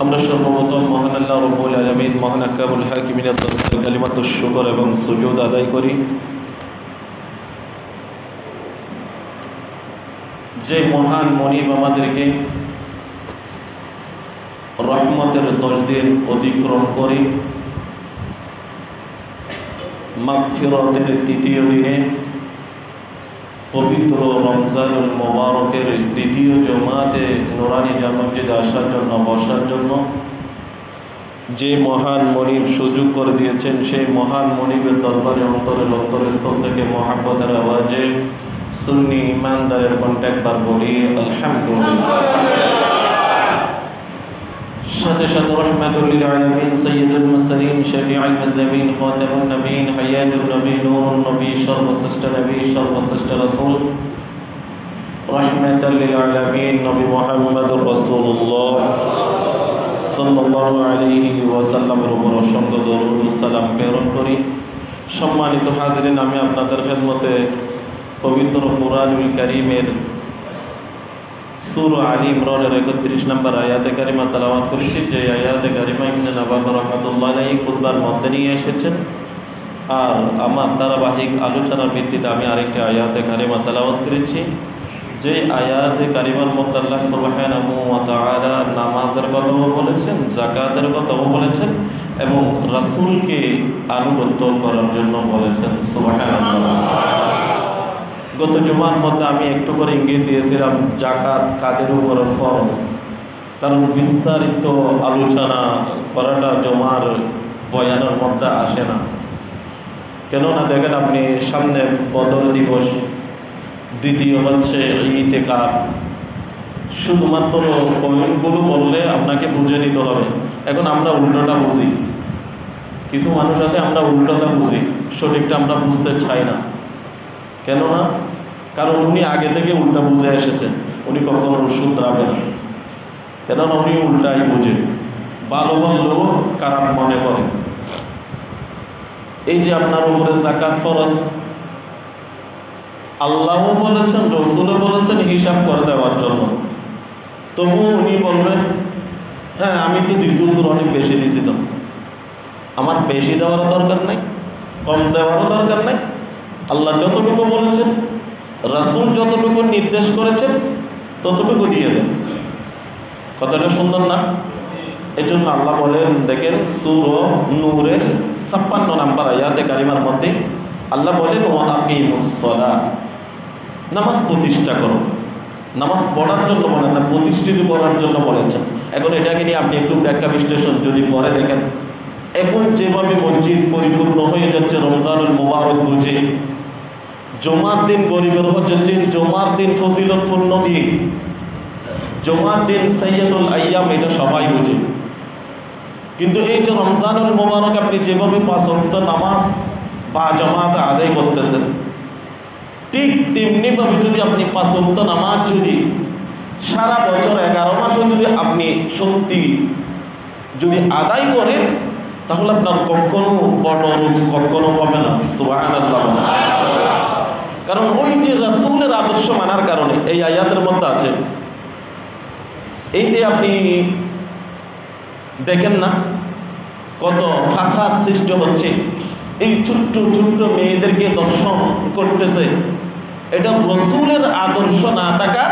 আমরা সর্বপ্রথম মহান আল্লাহ রাব্বুল আলামিন মহান আহকামুল হাকিমিনের দরবারে কালিমাতুশ শুকর এবং সুজুদ আদায় করি। যে মহান মনিব আমাদেরকে রহমতের 10 দিন অতিক্রম করে মাগফিরাতের তৃতীয় দিনে পবিত্র রমজানুল মুবারকের দ্বিতীয় জমাতে নুরানি জামে মসজিদে আসার জন্য বসার জন্য যে মহান মনিব সুযোগ করে দিয়েছেন, সেই মহান মনিবের দরবারে অন্তরস্থল থেকে মহাব্বতের আওয়াজে সুন্নি ইমানদারের কণ্ঠে একবার বলি আলহামদুলিল্লাহ। সাথে সাথে রাহমাতুল লিল আলামিন সাইয়্যিদুল মুরসালিন শফিউল মুজনিবিন খাতামুন নবীন হায়াতুন নবী নূরুন নবী সর্বশ্রেষ্ঠ নবী সর্বশ্রেষ্ঠ রাসূল রাহমাতুল লিল আলামিন নবী মুহাম্মদুর রাসূলুল্লাহ সাল্লাল্লাহু আলাইহি ওয়াসাল্লামের উপর অসংখ্য দরুদ ও সালাম প্রেরণ করি। সম্মানিত হাজিরিন, আমি আপনাদের খেদমতে পবিত্র কুরআনুল কারীমের সূরা আলী ইমরানের 31 নম্বর আয়াতে কারিমা তেলাওয়াত করেছি। যে আয়াতে কারিমা ইবনে নবাব রাহমাতুল্লাহ আলাইহি খুতবার মধ্যে নিয়ে এসেছেন, আর আমার ধারাবাহিক আলোচনার ভিত্তিতে আমি আরেকটি আয়াতে কারিমা তেলাওয়াত করেছি। যে আয়াতে কারিমার মধ্যে আল্লাহ সুবহানাহু ওয়া তাআলা নামাজের কথাও বলেছেন, যাকাতের কথাও বলেছেন এবং রাসূলকে আনুগত্য করার জন্য বলেছেন। সুবহানাল্লাহ। গত জুমার মধ্যে আমি একটু করে ইঙ্গিত দিয়েছিলাম যাকাত কাদের উপর ফরজ, কারণ বিস্তারিত আলোচনা করাটা জুমার বয়ানের মধ্যে আসে না। কেননা দেখেন, আপনি সামনে বদর দিবস, দ্বিতীয় হচ্ছে ইতিকাফ, শুধুমাত্র পয়েন্টগুলো বললে আপনাকে বুঝে নিতে হবে। এখন আমরা উল্টোটা বুঝি, কিছু মানুষ আছে আমরা উল্টোটা বুঝি, সঠিকটা আমরা বুঝতে চাই না। কেননা কারণ উনি আগে থেকে উল্টা বুঝে এসেছেন, উনি কখনো শুধরাবে না, কেননা উনি উল্টাই বুঝে, ভালো বললেও খারাপ মনে করে। এই যে আপনার উপরে যাকাত ফরজ, আল্লাহও বলেছেন, রাসূলও বলেছেন হিসাব করে দেওয়ার জন্য। তবুও উনি বলবেন, হ্যাঁ আমি তো দিফুজুর অনেক বেশি দিছি, তো আমার বেশি দেওয়ারও দরকার নাই, কম দেওয়ারও দরকার নাই। আল্লাহ যতটুকু বলেছেন, রাসূল যতটুকু নির্দেশ করেছেন, ততটুকু দিয়ে দেন। কথাটা সুন্দর না? এই জন্য আল্লাহ বলেন, দেখেন সূরা নূরের 56 নম্বর আয়াতে কারিমার মধ্যে আল্লাহ বলেন ওয়া আকিমুস সালাহ, নামাজ প্রতিষ্ঠা করো। নামাজ পড়ার জন্য বলেন না, প্রতিষ্ঠিত করার জন্য বলেছেন। এখন এটাকে নিয়ে আপনি একটু ব্যাখ্যা বিশ্লেষণ যদি করে দেখেন, এখন যেভাবে মসজিদ পরিপূর্ণ হয়ে যাচ্ছে রমজানুল মুবারক বুঝে, জুমার দিন গরিবের হজের দিন, জুমার দিন ফজিলতপূর্ণ দিন, জুমার দিন সাইয়্যিদুল আইয়াম, এটা সবাই বুঝে। কিন্তু এই যে রমজানুল মুবারক আপনি যেভাবে 5 ওয়াক্ত নামাজ বা জামাতে আদায় করতেছেন, ঠিক তেমনিভাবে যদি আপনি 5 ওয়াক্ত নামাজ যদি সারা বছর 11 মাসে যদি আপনি সত্যি যদি আদায় করেন, তাহলে আপনার কখনো বড় রোগ কখনো হবে না। সুবহানাল্লাহ। কারণ ওই যে রাসূলের আদর্শ মানার কারণে এই আয়াতের মধ্যে আছে। এই যে আপনি দেখেন না কত ফাসাদ সৃষ্টি হচ্ছে, এই ছোট্ট ছোট্ট মেয়েদেরকে দর্শন করতেছে, এটা রাসূলের আদর্শ না থাকার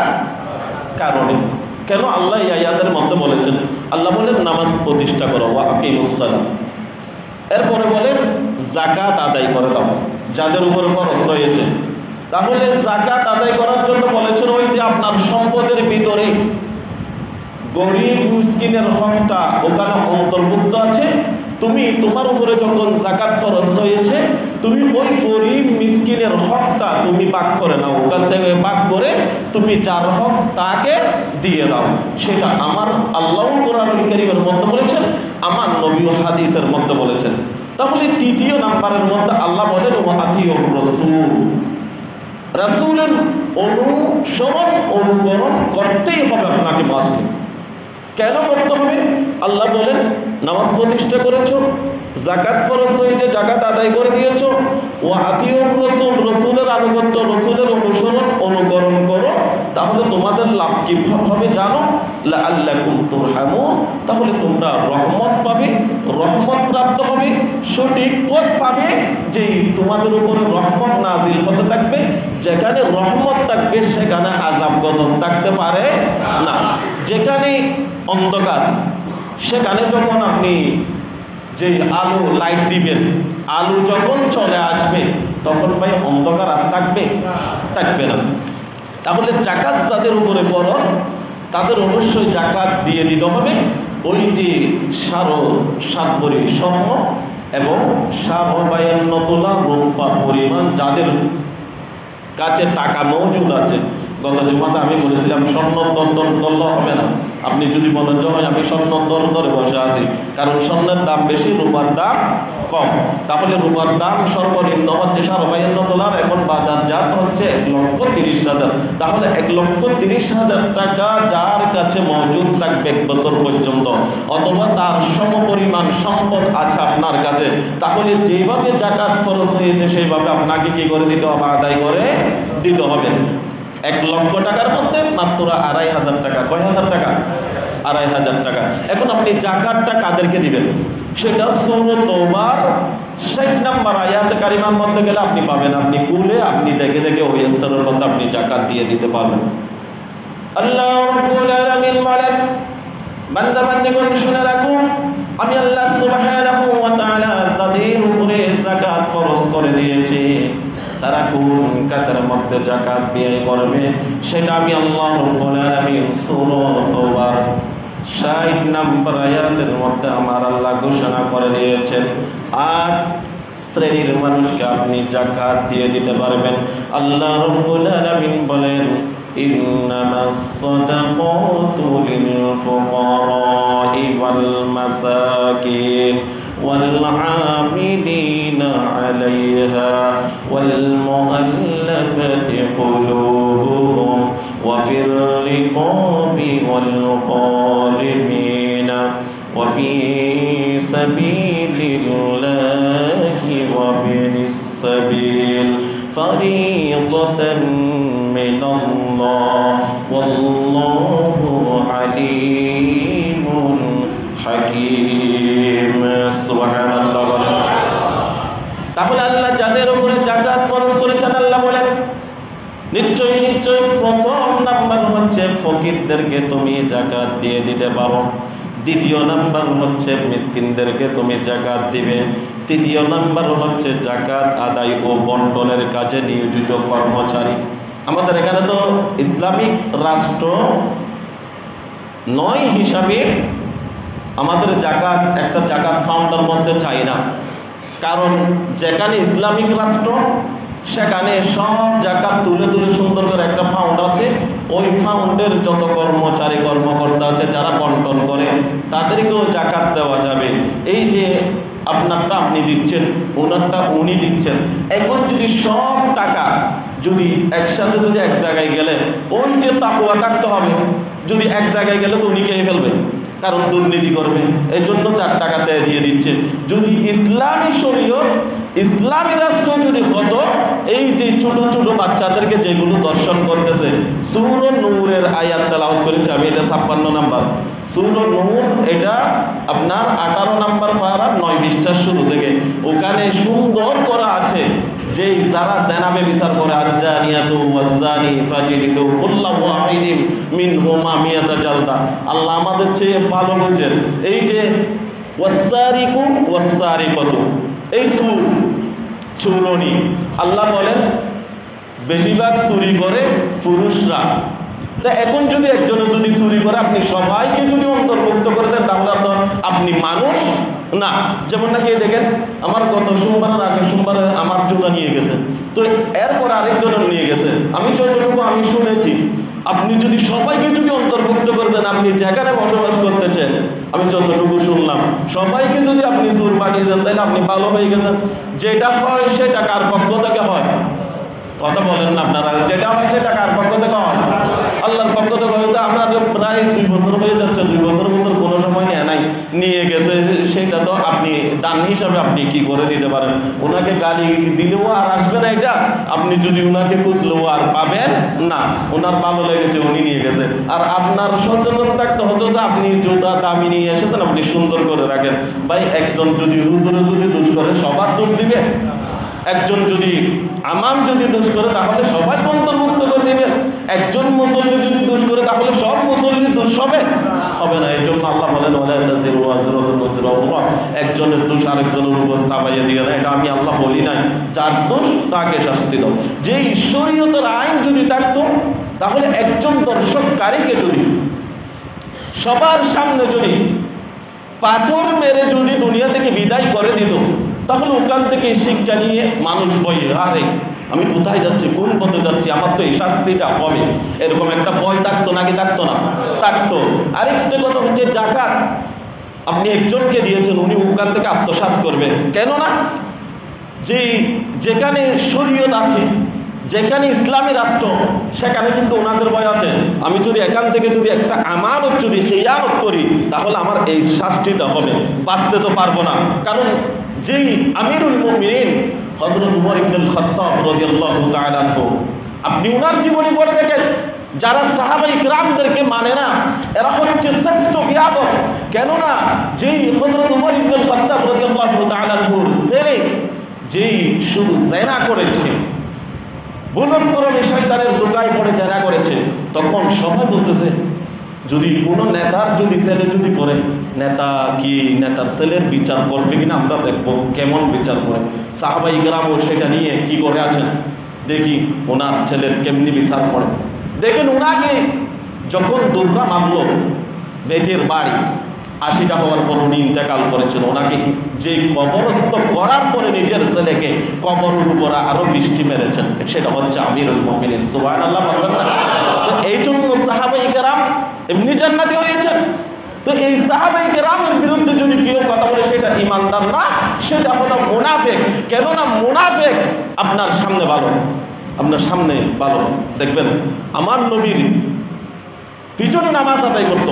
কারণে। কেন আল্লাহ এই আয়াতের মধ্যে বলেছেন, আল্লাহ বলেন নামাজ প্রতিষ্ঠা করো ওয়া আকিমুস সালাহ, এরপরে বলেন যাকাত আদায় করে দাও যাদের উপর ফরজ হয়েছে। তাহলে যাকাত আদায় করার জন্য বলেছেন ওই যে আপনার সম্পদের ভিতরে গরিব মিসকিনের হকটা ওখানে অন্তর্ভুক্ত আছে। তুমি তোমার উপরে যখন যাকাত ফরজ হয়েছে, তুমি ওই গরিব মিসকিনের হকটা তুমি ভাগ করে নাও, ওখান থেকে ভাগ করে তুমি যার হক তাকে দিয়ে দাও। সেটা আমার আল্লাহ কোরআনুল কারীমের মধ্যে বলেছেন, আমার নবী হাদিসের মধ্যে বলেছেন। তাহলে তৃতীয় নাম্বারের মধ্যে আল্লাহ বলেন ওয়া আতিউর রাসূল, রাসূলের অনুসরণ অনুকরণ করতেই হবে আপনাকে। মাস্ট কেন করতে হবে? আল্লাহ বলেন নামাজ প্রতিষ্ঠা করেছো, যাকাত ফরজ হয়েছে, যাকাত আদায় করে দিয়েছো, ওয়া আতিউর রাসূল, রাসূলের আনুগত্য, রাসূলের অনুসরণ অনুকরণ করো, তাহলে তোমাদের লাভ কি হবে জানো? লাআল্লাকুম তুরহামুন, তাহলে তোমরা রহমত পাবে, রহমত প্রাপ্ত হবে, সঠিক পথ পাবে, যে তোমাদের উপরে রহমত নাজিল হতে থাকবে। যেখানে রহমত থাকবে সেখানে আযাব গজব থাকতে পারে না। যেখানে অন্ধকার সেখানে যখন আপনি যে আলো লাইট দিবেন, আলো যখন চলে আসবে তখন ভাই অন্ধকার আর থাকবে না। তাহলে জাকাত যাদের উপরে ফরজ তাদের অবশ্যই জাকাত দিয়ে দিতে হবে। ওই যে 7.5 ভরি স্বর্ণ এবং 52 তোলা রূপা পরিমাণ যাদের কাছে টাকা মজুদ আছে। গত জুমাতে আমি বলেছিলাম স্বর্ণর দর ধরলে হবে না। আপনি যদি বলেন যে হয় আমি স্বর্ণর দর ধরে বসে আছি, কারণ স্বর্ণের দাম বেশি, রূপার দাম কম, তাহলে রূপার দাম সর্বনিম্ন হচ্ছে 52 তোলার, এখন বাজারজাত হচ্ছে 1,30,000। তাহলে 1,30,000 টাকা যার কাছে মজুদ থাকবে 1 বছর পর্যন্ত, অথবা তার সমপরিমাণ সম্পদ আছে আপনার কাছে, তাহলে যেভাবে জাকাত ফরজ হয়েছে সেইভাবে আপনাকে কি করে দিতে হবে? আদায় করে দিতে হবে। 1 লক্ষ টাকার মধ্যে মাত্র 2,500 টাকা। কয় হাজার টাকা? 2,500 টাকা। এখন আপনি জাকাতটা কাদেরকে দিবেন? সেটা সূরা তাওবার 60 নম্বর আয়াতে কারিমার মধ্যে গেলে আপনি পাবেন। আপনি কুলে আপনি দেখে দেখে ওই স্তরের মধ্যে আপনি জাকাত দিয়ে দিতে পারবেন। আল্লাহ রাব্বুল আলামিন বলেন, বান্দা বান্দীগণ শুনে রাখুন, আমি আল্লাহ সুবহানাহু ওয়া তাআলা যাদের উপরে যাকাত ফরজ করে দিয়েছি তারা কোন কাতার মধ্যে যাকাত ব্যয় করবে সেটা আমি আল্লাহ রাব্বুল আলামিন সূরা তাওবার 60 নম্বর আয়াতের মধ্যে আমার আল্লাহ ঘোষণা করে দিয়েছেন। 8 শ্রেণীর মানুষকে আপনি যাকাত দিয়ে দিতে পারবেন। আল্লাহ রাব্বুল আলামিন বলেন, ইন্নামাস সাদাকাতু লিল ফুকারা'i ওয়াল মাসাকিন ওয়াল আমিলিনা আলাইহা ওয়াল মুআল্লাফাতি কুলুবুহুম ওয়া ফির রিকাবি ওয়াল গালিমিনা ওয়া ফি সাবিলিল্লাহি ওয়া বিনিস সাবিল ফারিদাতান মিনাল্লাহ ওয়াল্লাহু আলিমুন হাকীম। সুবহানাল্লাহ। তাহলে আল্লাহ যাদের উপরে যাকাত ফরজ করেছেন, আল্লাহ বলেন নিশ্চয়ই প্রথম নাম্বার হচ্ছে ফকিরদেরকে তুমি যাকাত দিয়ে দিতে পারো। দ্বিতীয় নাম্বার হচ্ছে মিসকিনদেরকে তুমি যাকাত দিবে। তৃতীয় নাম্বার হচ্ছে যাকাত আদায় ও বন্টনের কাজে নিয়োজিত কর্মচারী। আমাদের এখানে তো ইসলামিক রাষ্ট্র নয় হিসাবে আমাদের জাকাত একটা জাকাত ফাউন্ডের মধ্যে চাই না, কারণ যেখানে ইসলামিক রাষ্ট্র সেখানে সব জাকাত তুলে তুলে সুন্দর করে একটা ফাউন্ড আছে, ওই ফাউন্ডের যত কর্মচারী কর্মকর্তা আছে যারা বন্টন করে তাদেরকেও জাকাত দেওয়া যাবে। এই যে আপনারটা আপনি দিচ্ছেন, ওনারটা উনি দিচ্ছেন, এখন যদি সব টাকা যদি একসাথে যদি এক জায়গায় গেলে ওই যে তাকওয়া থাকতে হবে, যদি এক জায়গায় গেলে তো উনি খেয়ে ফেলবে, কারণ দুর্নীতি করবে, এই জন্য 4 টাকাতে দিয়ে দিচ্ছে। যদি ইসলামী শরীয়ত ইসলামী রাষ্ট্র যদি হতো, এই যে ছোট ছোট বাচ্চাদেরকে যেগুলো দর্শন করতেছে, সূরা নূরের আয়াত তেলাওয়াত করেছে আমি, এটা 56 নাম্বার সূরা নূর, এটা আপনার 18 নাম্বার পারা 9 পৃষ্ঠার শুরু থেকে, ওখানে সুন্দর করা আছে যে যারা জেনাবে বিচার করে, আজ্জানিয়াতু ওয়াজ্জানি ফাজিলিদু কুল্লা ওয়াহিদিম মিনহুমা মিয়াতা জালদা। আল্লাহ আমাদের চেয়ে ভালো বোঝেন। এই যে ওয়াসারিকু ওয়াসারিকাতু, এই চুরনি, আল্লাহ বলেন বেশিরভাগ চুরি করে পুরুষরা। তা এখন যদি একজনে যদি চুরি করে আপনি সবাইকে যদি অন্তর্ভুক্ত করে দেন তাহলে তো আপনি মানুষ না। যেমন নাকি দেখেন আমার গত সোমবারের আগে সোমবারে আমার জুতা নিয়ে গেছে, তো এরপর আরেকজনের নিয়ে গেছে। আমি যতটুকু আমি শুনেছি, আপনি যদি সবাইকে যদি অন্তর্ভুক্ত করে দেন, আপনি যেখানে বসবাস করতেছেন, আমি যতটুকু শুনলাম সবাইকে যদি আপনি চোর বানিয়ে দেন তাহলে আপনি ভালো হয়ে গেছেন। যেটা হয় সেটা কার পক্ষ থেকে হয়? কথা বলেন না আপনারা, যেটা হয় সেটা কার পক্ষ থেকে হয়? আল্লাহর পক্ষ থেকে হয়তো আপনার প্রায় 2 বছর হয়ে যাচ্ছে, 2 বছর মতো কোনো সময় নেয় নাই, নিয়ে গেছে, সেটা তো আপনি আপনি দান হিসাবে আপনি কি করে দিতে পারেন। ওনাকে গালি দিলেও আর আসবে না এটা, আপনি যদি ওনাকে খুঁজলেও আর পাবেন না। ওনার ভালো লেগেছে, উনি নিয়ে গেছে। আর আপনার সচেতন থাকতে হতো যে আপনি জুতা দামি নিয়ে এসেছেন, আপনি সুন্দর করে রাখেন। ভাই একজন যদি হুজুরে যদি দোষ করে সবার দোষ দিবে? একজন যদি আমাম যদি দোষ করে তাহলে সবাই অন্তর্ভুক্ত করে দিবেন? একজন মুসল্লি যদি দোষ করে তাহলে সব মুসল্লির দোষ হবে? হবে না। এই জন্য আল্লাহ বলেন একজনের দোষ আরেকজনের উপর চাপাইয়া দিও না। এটা আমি আল্লাহ বলি নাই। যার দোষ তাকে শাস্তি দাও। যে ঈশ্বরীয়তার আইন যদি থাকতো তাহলে একজন দর্শককারীকে যদি সবার সামনে যদি পাথর মেরে যদি দুনিয়া থেকে বিদায় করে দিত, তাহলে ওখান থেকে শিক্ষা নিয়ে মানুষ বলে আরে আমি কোথায় যাচ্ছি, কোন পথে যাচ্ছি, আমার তো এই শাস্তিটা হবে, এরকম একটা ভয় থাকতো নাকি থাকতো না? থাকতো। আরেকটা কথা হচ্ছে যাকাত। আপনি একজনকে দিয়েছেন, উনি ওখান থেকে আত্মসাৎ করবে কেন না? যেখানে শরীয়ত আছে, যেখানে ইসলামী রাষ্ট্র, সেখানে কিন্তু ওনাদের ভয় আছে। আমি যদি এখান থেকে যদি একটা আমানত যদি খেয়ানত করি তাহলে আমার এই শাস্তিটা হবে, বাঁচতে তো পারবো না। কারণ যেই আমিরুল মুমিনিন হযরত উমর ইবনুল খাত্তাব রাদিয়াল্লাহু তাআলা আনহু, আপনি ওনার জীবনী পড়ে দেখেন, যারা সাহাবায়ে কিরামদেরকে মানে না এরা হচ্ছে শ্রেষ্ঠ বিয়াদব। কেননা যেই হযরত উমর ইবনুল খাত্তাব রাদিয়াল্লাহু তাআলা আনহুর ছেলে যেই শুধু জিনা করেছে, ভুলক্রমে শয়তানের দোকায় পড়ে জেনা করেছে, তখন সবাই বলতেছে যদি কোনো নেতার যদি ছেলে যদি করে, নেতা কি নেতার ছেলের বিচার করবে কিনা আমরা দেখবো কেমন বিচার করে। সাহাবায়ে কেরামও সেটা নিয়ে কি করে আছেন, দেখি ওনার ছেলের কেমনি বিচার করে। দেখেন ওনাকে যখন দুর্গা মারল বেদের বাড়ি, 80টা হওয়ার পর উনি ইন্তেকাল করেছেন। ওনাকে যে কবরস্থ করার পরে নিজের ছেলেকে কবরের উপর আরো বৃষ্টি মেরেছেন, সেটা হচ্ছে আমিরুল মুমিনিন। সুবহানাল্লাহ বলবেন না? তো এই জন্য সাহাবায়ে কেরাম এমনি জান্নাতি হয়েছেন। তো এই সাহাবায়ে কেরামের বিরুদ্ধে যদি কেউ কথা বলে সেটা ইমানদার না, সেটা হলো মুনাফিক। কেননা মুনাফিক আপনার সামনে ভালো, আপনার সামনে ভালো। দেখবেন আমার নবীর পিছনে নামাজ আদায় করত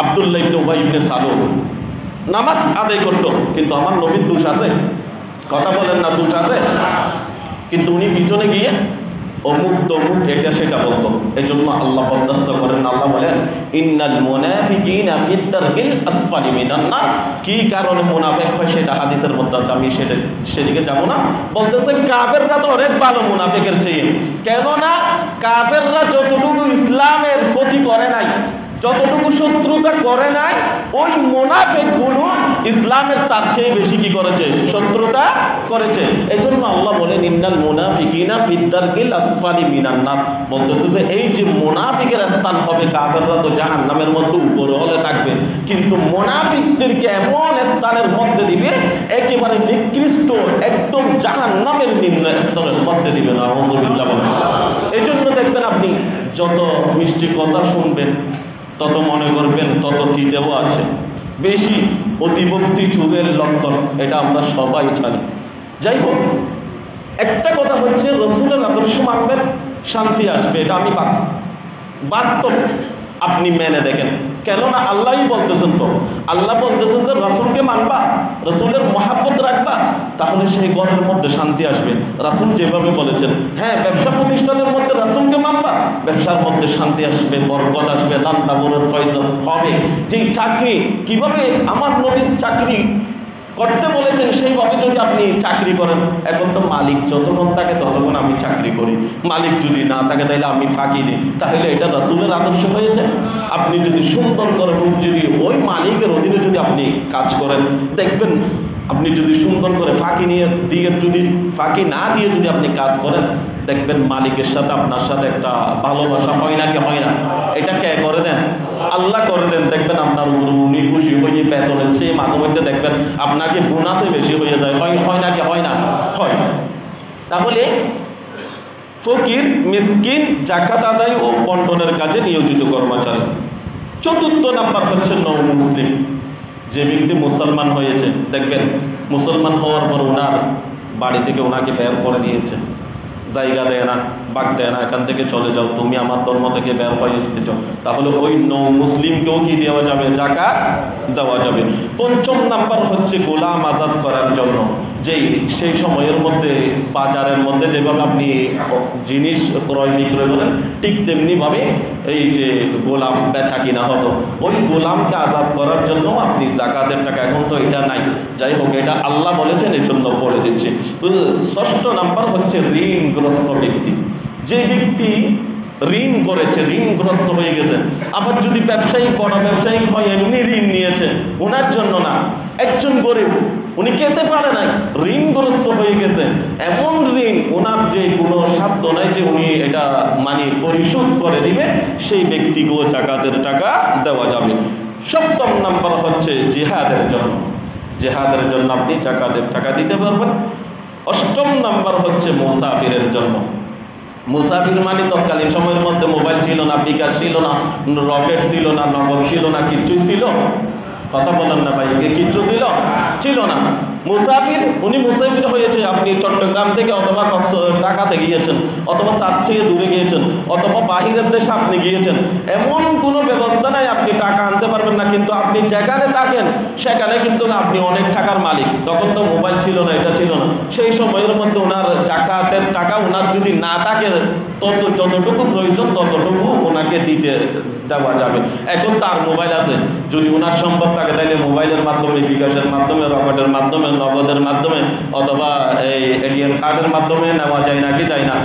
আব্দুল্লাহ ইবনে উবাই ইবনে সালুল, নামাজ আদায় করত, কিন্তু আমার নবীর দোষ আছে? কথা বলেন না, দোষ আছে? কিন্তু উনি পিছনে গিয়ে অমুক তমুক এটা সেটা বলতো। এই জন্য আল্লাহ বরদাস্ত করেন। আল্লাহ বলেন ইন্নাল মুনাফিকিনা ফিদ দারকিল আসফালি মিনান নার। কি কারণে মুনাফিক হয় সেটা হাদিসের মধ্যে আছে, আমি সেদিকে যাব না। বলতেছে কাফেররা তো অনেক ভালো মুনাফিকের চেয়ে। কেননা কাফেররা যতটুকু ইসলামের ক্ষতি করে নাই, যতটুকু শত্রুতা করে নাই, ওই মুনাফিকগুলো ইসলামের তার চেয়ে বেশি কি করেছে, শত্রুতা করেছে। এই জন্য আল্লাহ বলেন ইন্নাল মুনাফিকিনা ফিদ দারকিল আসফালি মিনান নার। বলতেছে যে এই যে মুনাফিকের স্থান হবে, কাফেররা তো জাহান্নামের মধ্যে উপরে হলে থাকবে, কিন্তু মুনাফিকদেরকে এমন স্থানের মধ্যে দিবে একেবারে নিকৃষ্ট, একদম জাহান্নামের নিম্ন স্তরের মধ্যে দিবে। নাউযুবিল্লাহ বলেন। এই জন্য দেখবেন আপনি যত মিষ্টি কথা শুনবেন তত মনে করবেন তত তিতেও আছে। বেশি অতিভক্তি চুরের লক্ষণ, এটা আমরা সবাই জানি। যাই হোক, একটা কথা হচ্ছে রসুলের আদর্শ মানবেন, শান্তি আসবে, এটা আমি বাস্তব আপনি মেনে দেখেন। কেননা আল্লাহই বলতেছেন, তো আল্লাহ বলতেছেন যে রাসূলকে মানবা, রাসূলের মহাব্বত রাখবা, তাহলে সেই ঘরের মধ্যে শান্তি আসবে। রাসূল যেভাবে বলেছেন, হ্যাঁ ব্যবসা প্রতিষ্ঠানের মধ্যে রাসূলকে মানবা, ব্যবসার মধ্যে শান্তি আসবে, বরকত আসবে, দান তাবরের ফয়সাল হবে। যেই চাকরি কিভাবে আমার নবীর চাকরি করতে বলেছেন সেইভাবে যদি আপনি চাকরি করেন, এখন তো মালিক যতক্ষণ থাকে ততক্ষণ আমি চাকরি করি, মালিক যদি না থাকে তাহলে আমি ফাঁকি দিই, তাহলে এটা রাসূলের আদর্শ হয়েছে। আপনি যদি সুন্দর করে যদি ওই মালিকের অধীনে যদি আপনি কাজ করেন, দেখবেন আপনি যদি সুন্দর করে ফাঁকি যদি ফাঁকি না দিয়ে যদি আপনি কাজ করেন, দেখবেন মালিকের সাথে আপনার সাথে একটা ভালোবাসা হয় নাকি হয় না? এটা কে করে দেন? আল্লাহ করে দেন। দেখবেন আপনার উপর উনি খুশি হয়ে বেতনের চেয়ে মাঝে মধ্যে দেখবেন আপনাকে বোনাসে বেশি হয়ে যায়। হয় নাকি হয় না? হয়। তাহলে ফকির, মিসকিন, যাকাত আদায় ও বন্টনের কাজে নিয়োজিত কর্মচারী। চতুর্থ নাম্বার হচ্ছে নও মুসলিম। যে ব্যক্তি মুসলমান হয়েছে, দেখবেন মুসলমান হওয়ার পর ওনার বাড়ি থেকে ওনাকে বের করে দিয়েছে, জায়গা দেয় না, বাগ দেয় না, এখান থেকে চলে যাও, তুমি আমার ধর্ম থেকে বের হয়ে গেছো, তাহলে ওই মুসলিমকেও কি দেওয়া যাবে? যাকাত দেওয়া যাবে। পঞ্চম নাম্বার হচ্ছে গোলাম আজাদ করার জন্য, যেই সেই সময়ের মধ্যে বাজারের মধ্যে যেভাবে আপনি জিনিস ক্রয় বিক্রয় করেন, ঠিক তেমনিভাবে এই যে গোলাম বেচা কিনা হতো, ওই গোলামকে আজাদ করার জন্য আপনি যাকাতের টাকা, এখন তো এটা নাই, যাই হোক এটা আল্লাহ বলেছেন এই জন্য বলে দিচ্ছি। ষষ্ঠ নাম্বার হচ্ছে ঋণগ্রস্ত ব্যক্তি, যে ব্যক্তি ঋণ করেছে, ঋণগ্রস্ত হয়ে গেছে, আবার যদি ব্যবসায়ী বড় ব্যবসায়ী হয়, এমনি ঋণ নিয়েছে, ওনার জন্য না, একজন গরিব উনি খেতে পারে নাই, ঋণগ্রস্ত হয়ে গেছে, এমন ঋণ ওনার যে কোনো সাধ্য নাই যে উনি এটা মানে পরিশোধ করে দিবে, সেই ব্যক্তিকেও যাকাতের টাকা দেওয়া যাবে। সপ্তম নাম্বার হচ্ছে জিহাদের জন্য, জিহাদের জন্য আপনি যাকাতের টাকা দিতে পারবেন। অষ্টম নাম্বার হচ্ছে মুসাফিরের জন্য। মুসাফির মানে তৎকালীন সময়ের মধ্যে মোবাইল ছিল না, বিকাশ ছিল না, রকেট ছিল না, নগদ ছিল না, কিচ্ছুই ছিল, কথা বলেন না ভাই, কিচ্ছু ছিল না। মুসাফির, উনি মুসাফির হয়েছে, আপনি চট্টগ্রাম থেকে অথবা ঢাকাতে গিয়েছেন, অথবা তার চেয়ে দূরে গিয়েছেন, অথবা বাহিরের দেশে আপনি গিয়েছেন, এমন কোনো ব্যবস্থা নাই আপনি টাকা আনতে পারবেন না, কিন্তু আপনি যেখানে থাকেন সেখানে কিন্তু আপনি অনেক টাকার মালিক। তখন তো মোবাইল ছিল না, এটা ছিল না, সেই সময়ের মধ্যে ওনার যাকাতের টাকা ওনার যদি না থাকে, যতটুকু প্রয়োজন ততটুকু ওনাকে দিতে দেওয়া যাবে। এখন তার মোবাইল আছে, যদি ওনার সম্ভব থাকে তাহলে মোবাইলের মাধ্যমে, বিকাশের মাধ্যমে, রকেটের মাধ্যমে, নগদের মাধ্যমে, অথবা এই এটিএম কার্ডের মাধ্যমে নেওয়া যায় নাকি যায় না?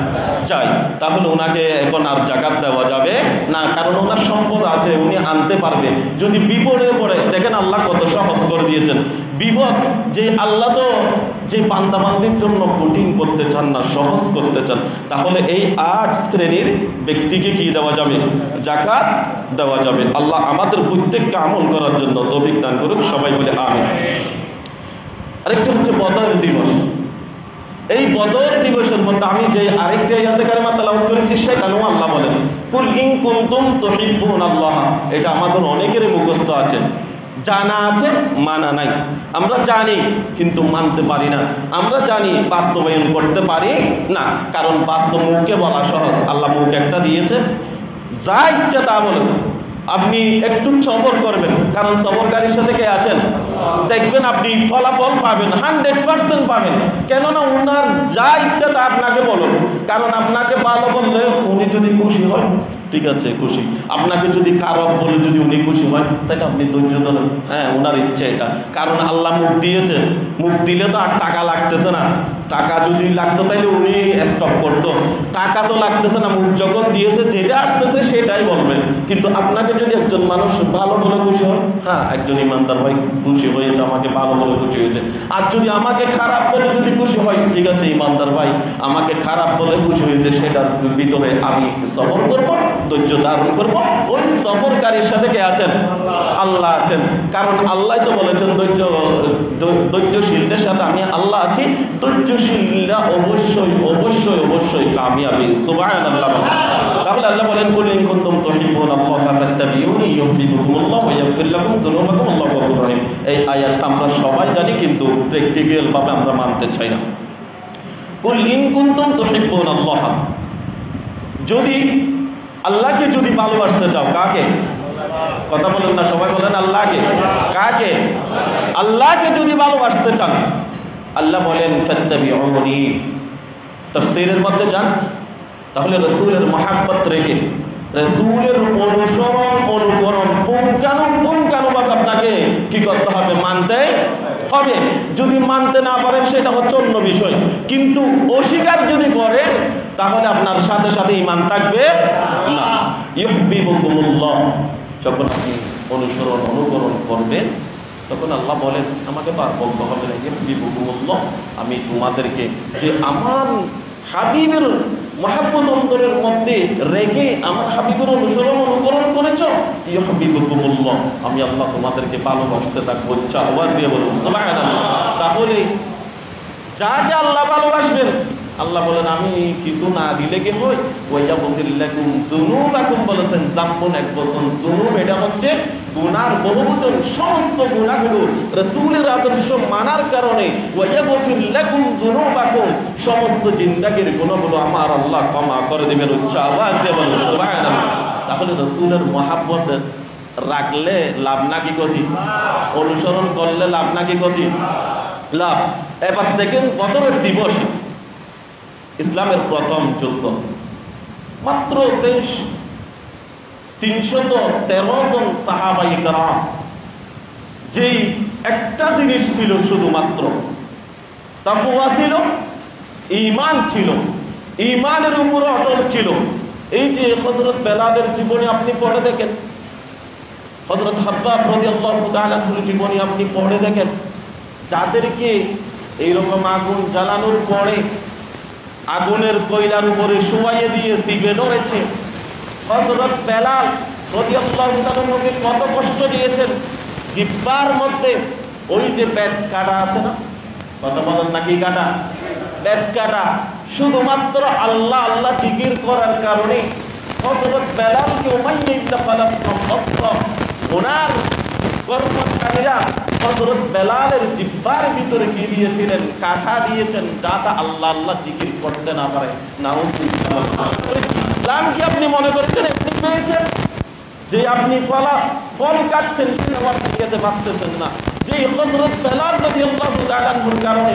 চাই। তাহলে ওনাকে এখন আর যাকাত দেওয়া যাবে না, কারণ ওনার সম্পদ আছে, উনি আনতে পারবে। যদি বিপদে পড়ে, দেখেন আল্লাহ কত সহজ করে দিয়েছেন বিপদ, যে আল্লাহ তো যে বান্দাবান্দির জন্য কঠিন করতে চান না, সহজ করতে চান, তাহলে এই 8 শ্রেণীর ব্যক্তিকে কি দেওয়া যাবে? যাকাত দেওয়া যাবে। আল্লাহ আমাদের প্রত্যেককে আমল করার জন্য তৌফিক দান করুক, সবাই বলে আমিন। আরেকটা হচ্ছে বদর দিবস। এই বদর দিবসের মধ্যে আমি যে আরেকটা আয়াতে কারিমা তেলাওয়াত করেছি, সেখানেও আল্লাহ বলেন কুল ইন কুনতুম তুহিব্বুনাল্লাহ। এটা আমাদের অনেকেরই মুখস্থ আছে, জানা আছে, মানা নাই। আমরা জানি কিন্তু মানতে পারি না, আমরা জানি বাস্তবায়ন করতে পারি না, কারণ বাস্তব মুখে বলা সহজ, আল্লাহ মুখ একটা দিয়েছে, যা ইচ্ছা তা বলেন। আপনি একটু সবর করবেন, কারণ সবরকারীর সাথে কে আছেন? দেখবেন আপনি ফলাফল পাবেন, 100% পাবেন। কেননা উনার যা ইচ্ছা তা আপনাকে বলুন, কারণ আপনাকে ভালো বললে উনি যদি খুশি হয়, ঠিক আছে খুশি, আপনাকে যদি খারাপ বলে যদি উনি খুশি হয়, তাহলে আপনি ধৈর্য ধরেন, হ্যাঁ ওনার ইচ্ছে এটা, কারণ আল্লাহ মুখ দিয়েছে, মুখ দিলে তো আর টাকা লাগতেছে না, টাকা যদি লাগতো তাহলে উনি স্টপ করতো, টাকা তো লাগতেছে না, মুখ যখন দিয়েছে যেটা আসতেছে সেটাই বলবে। কিন্তু আপনাকে যদি একজন মানুষ ভালো বলে খুশি হয়, হ্যাঁ একজন ইমানদার ভাই খুশি হয়েছে, আমাকে ভালো বলে খুশি হয়েছে, আর যদি আমাকে খারাপ বলে যদি খুশি হয়, ঠিক আছে ইমানদার ভাই আমাকে খারাপ বলে খুশি হয়েছে, সেটার ভিতরে আমি সবর করবো, ধৈর্য ধারণ করব। ওই সবরকারীর সাথে কে আছেন? আল্লাহ আছেন, কারণ আল্লাহ তো বলেছেন ধৈর্যশীলদের সাথে আমি আল্লাহ আছি, ধৈর্যশীলরা অবশ্যই অবশ্যই অবশ্যই কামিয়াবি। সুবহানাল্লাহ। তাহলে আল্লাহ বলেন কুল ইন কুনতুম তুহিব্বুনাল্লাহ ফাত্তাবিউনি ইউহিব্বুকুমুল্লাহ ওয়া ইয়াগফির লাকুম যুনুবাকুম আল্লাহু গফুরুর রহিম। এই আয়াতটা আমরা সবাই জানি, কিন্তু প্র্যাকটিক্যাল ভাবে আমরা মানতে চাই না। কুল ইন কুনতুম তুহিব্বুনাল্লাহ, যদি আল্লাহকে যদি ভালোবাসতে চাও, কাকে? কথা বলেন না, সবাই বলেন আল্লাহকে। কাকে? আল্লাহকে যদি ভালোবাসতে চান, আল্লাহ বলেন ফাত্তাবিউনি। তাফসীরের মধ্যে যান, তাহলে রাসূলের মহব্বত রেখে, রাসূলের অনুসরণ অনুকরণ পুঙ্খানুপুঙ্খানুভাবে আপনাকে কি করতে হবে? মানতে হবে। যদি মানতে না পারেন সেটা হচ্ছে অন্য বিষয়, কিন্তু অস্বীকার যদি করেন তাহলে আপনার সাথে সাথে ঈমান থাকবে না। ইউহিব্বুকুমুল্লাহ, যখন আপনি অনুসরণ অনুকরণ করবেন তখন আল্লাহ বলেন আমাকে বার বলতে হবে না, ইউহিব্বুকুমুল্লাহ, আমি তোমাদেরকে যে আমার হাবিবের মহব্বত অন্তরের মধ্যে রেখে আমার হাবিবের অনুসরণ অনুকরণ করেছ, ইউহিব্বুকুমুল্লাহ, আমি আল্লাহ তোমাদেরকে ভালোবাসতে থাকবো। আওয়াজ দিয়ে বলুন সুবহানাল্লাহ। তাহলে যাকে আল্লাহ ভালোবাসবেন আল্লাহ বলেন আমি কিছু না দিলে কি হয়? ওয়াইয়াগফির লাকুম যুনুবাকুম বলেছেন, যাম্বুন এক বচন, যুনুব এটা হচ্ছে গুনার বহুবচন। সমস্ত গুনাহগুলো রাসূলের আদর্শ মানার কারণে ওয়াইয়াগফির লাকুম যুনুবাকুম, সমস্ত জিন্দেগীর গুনাহগুলো আমার আল্লাহ ক্ষমা করে দিবেন। উচ্চ আওয়াজ দিয়ে বলুন সুবহানাল্লাহ। তাহলে রাসূলের মহব্বত রাখলে লাভ নাকি ক্ষতি? অনুসরণ করলে লাভ নাকি ক্ষতি? লাভ। এবার দেখেন বদরের দিবসে ইসলামের প্রথম যুদ্ধ, মাত্র 313 জন সাহাবায়ে কেরাম, যেই একটা জিনিস ছিল শুধুমাত্র, তাকওয়া ছিল, ঈমান ছিল, ঈমানের উপর অটল ছিল। এই যে হযরত বেলালের জীবনী আপনি পড়ে দেখেন, হযরত হাব্বাব রাদিয়াল্লাহু তাআলা আনহুর জীবনী আপনি পড়ে দেখেন, যাদেরকে এইরকম আগুন জ্বালানোর পরে আগুনের কয়লার উপরে শুয়াইয়ে দিয়ে জিবে ধরেছে, হযরত বেলাল রাদিয়াল্লাহু তাআলা আনহুকে কত কষ্ট দিয়েছেন। জিহ্বার মধ্যে ওই যে পেট কাটা আছে না, কথা বলেন নাকি কাটা, পেট কাটা, শুধুমাত্র আল্লাহ আল্লাহ জিকির করার কারণে হযরত বেলালকে উমাইয়া ইবনে খালাফ ওনার কর্মচারীরা হযরত বেলালের জিহ্বার ভিতরে কি দিয়েছিলেন? কাঁটা দিয়েছেন, যাতে আল্লাহ আল্লাহ জিকির করতে না পারে। নাউযুবিল্লাহ। ইসলাম কি আপনি মনে করছেন এমনি পেয়েছেন যে আপনি ফল কাটছেন সেটা আপনি খেতে পারতেছেন না? যে হযরত বেলাল রাদিয়াল্লাহু তাআলা আনহুর কারণে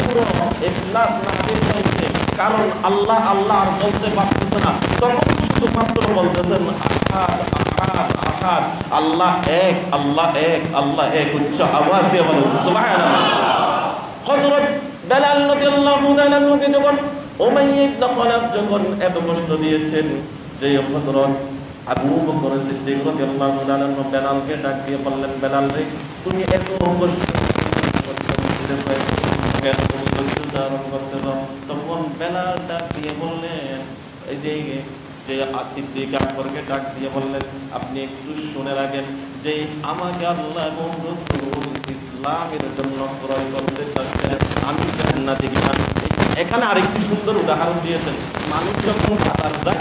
পুরো ইখলাস নাজিল হয়েছে, কারণ আল্লাহ আল্লাহ আর বলতে পারতেছে না, তখন শুধুমাত্র বলতেছেন আহাদ আহাদ আহাদ, আল্লাহ এক আল্লাহ এক আল্লাহ এক। উচ্চ আওয়াজ দিয়ে বলুন সুবহানাল্লাহ। হযরত বেলাল রাদিয়াল্লাহু তাআলা আনহুকে যখন উমাইয়া ইবনে খালাফ যখন এত কষ্ট দিয়েছেন, যে হযরত আবু বকর সিদ্দিক রাদিয়াল্লাহু তাআলা আনহু বেলালকে ডাক দিয়ে বললেন, বেলাল রে, তুমি এত কষ্ট তখন বেলাল ডাক দিয়ে বললেন, এই যে সিদ্দিক আকবরকে ডাক দিয়ে বললেন, আপনি একটু শুনে রাখেন যে আমাকে আল্লাহ এবং রাসূল ইসলামের জন্য ক্রয় করতে চাচ্ছেন, আমি জান্নাতে গিয়ে। এখানে আরেকটি সুন্দর উদাহরণ দিয়েছেন। মানুষ যখন বাজার যায়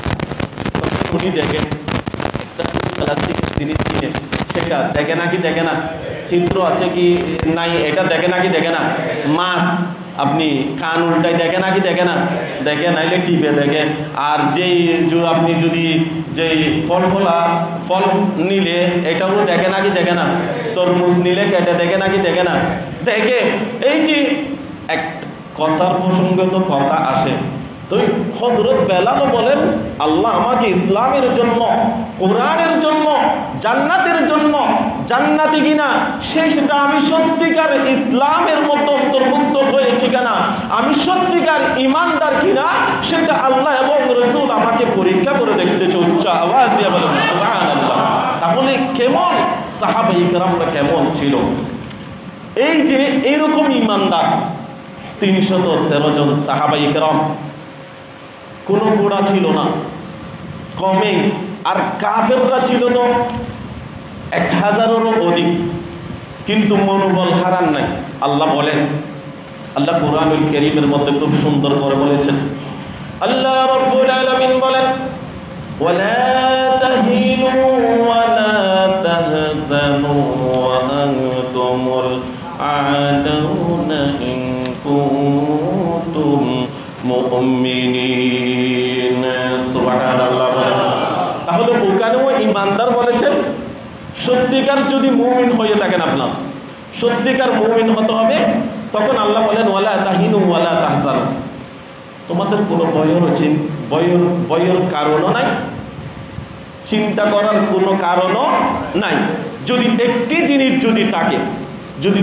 তখন উনি দেখেন একটা প্লাস্টিকের জিনিস কিনে, সেটা দেখে নাকি দেখে না? চিত্র আছে কি নাই এটা দেখে নাকি দেখে না? মাছ আপনি কান উল্টাই দেখে নাকি দেখে না? দেখে, নাইলে টিপে দেখে। আর যেই আপনি যদি যেই ফল নিলে এটাও দেখে নাকি দেখে না? তরমুজ নিলে কেটে দেখে নাকি দেখে না? দেখে। এই যে এক কথার প্রসঙ্গে তো কথা আসে, তো হযরত বেলাল বলেন, আল্লাহ আমাকে ইসলামের জন্য, কোরআনের জন্য, জান্নাতের জন্য, জান্নাতে কিনা সেটা আমি সত্যিকার ইসলামের মতো অন্তর্ভুক্ত হয়েছি কিনা, আমি সত্যিকার ঈমানদার কিনা, সেটা আল্লাহ এবং রাসূল আমাকে পরীক্ষা করে দেখতেছে। উচ্চ আওয়াজ দিয়ে বলেন সুবহানাল্লাহ। তাহলে কেমন সাহাবায়ে কেরামরা কেমন ছিল? এই যে এইরকম ঈমানদার 313 জন সাহাবায়ে কেরাম, কোনো গোড়া ছিল না, কমে। আর কাফেররা ছিল তো 1000-এরও অধিক, কিন্তু মনোবল হারান নাই। আল্লাহ বলেন, আল্লাহ কুরআনুল কারীমের মধ্যে খুব সুন্দর করে বলেছেন, আল্লাহ রাব্বুল আলামিন বলেন, ওয়ালা তাহিনু ওয়ালা তাহজানু ওয়া আনতুমুল আ'লাউনা ইন কুনতুম মুমিনিন। সুবহানাল্লাহ। তাহলে ওখানেও ঈমানদার বলেছেন, সত্যিকার যদি মুমিন হয়ে থাকেন, আপনার সত্যিকার মুমিন হতে হবে, তখন আল্লাহ বলেন ওয়ালা তাহিনু ওয়ালা তাহজানু, তোমাদের কোনো ভয়ের কারণও নাই, চিন্তা করার কোনো কারণও নাই। যদি একটি জিনিস যদি থাকে,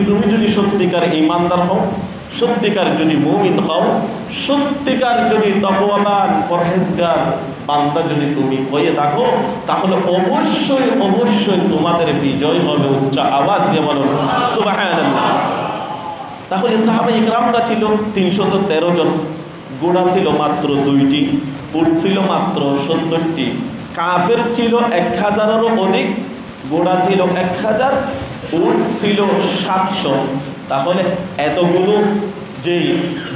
তুমি যদি সত্যিকার ঈমানদার হও, সত্যিকার যদি মুমিন হও, সত্যিকার যদি তাকওয়াবান পরহেজগার বান্দা যদি তুমি হয়ে থাকো, তাহলে অবশ্যই অবশ্যই তোমাদের বিজয় হবে। উচ্চ আওয়াজ দিয়ে বলো সুবহানাল্লাহ। তাহলে সাহাবায়ে কেরামরা ছিল 313 জন, ঘোড়া ছিল মাত্র 2টি, উট ছিল মাত্র 70টি, কাফের ছিল 1000-এরও অধিক, ঘোড়া ছিল 1000, উট ছিল 700। তাহলে এতগুলো যেই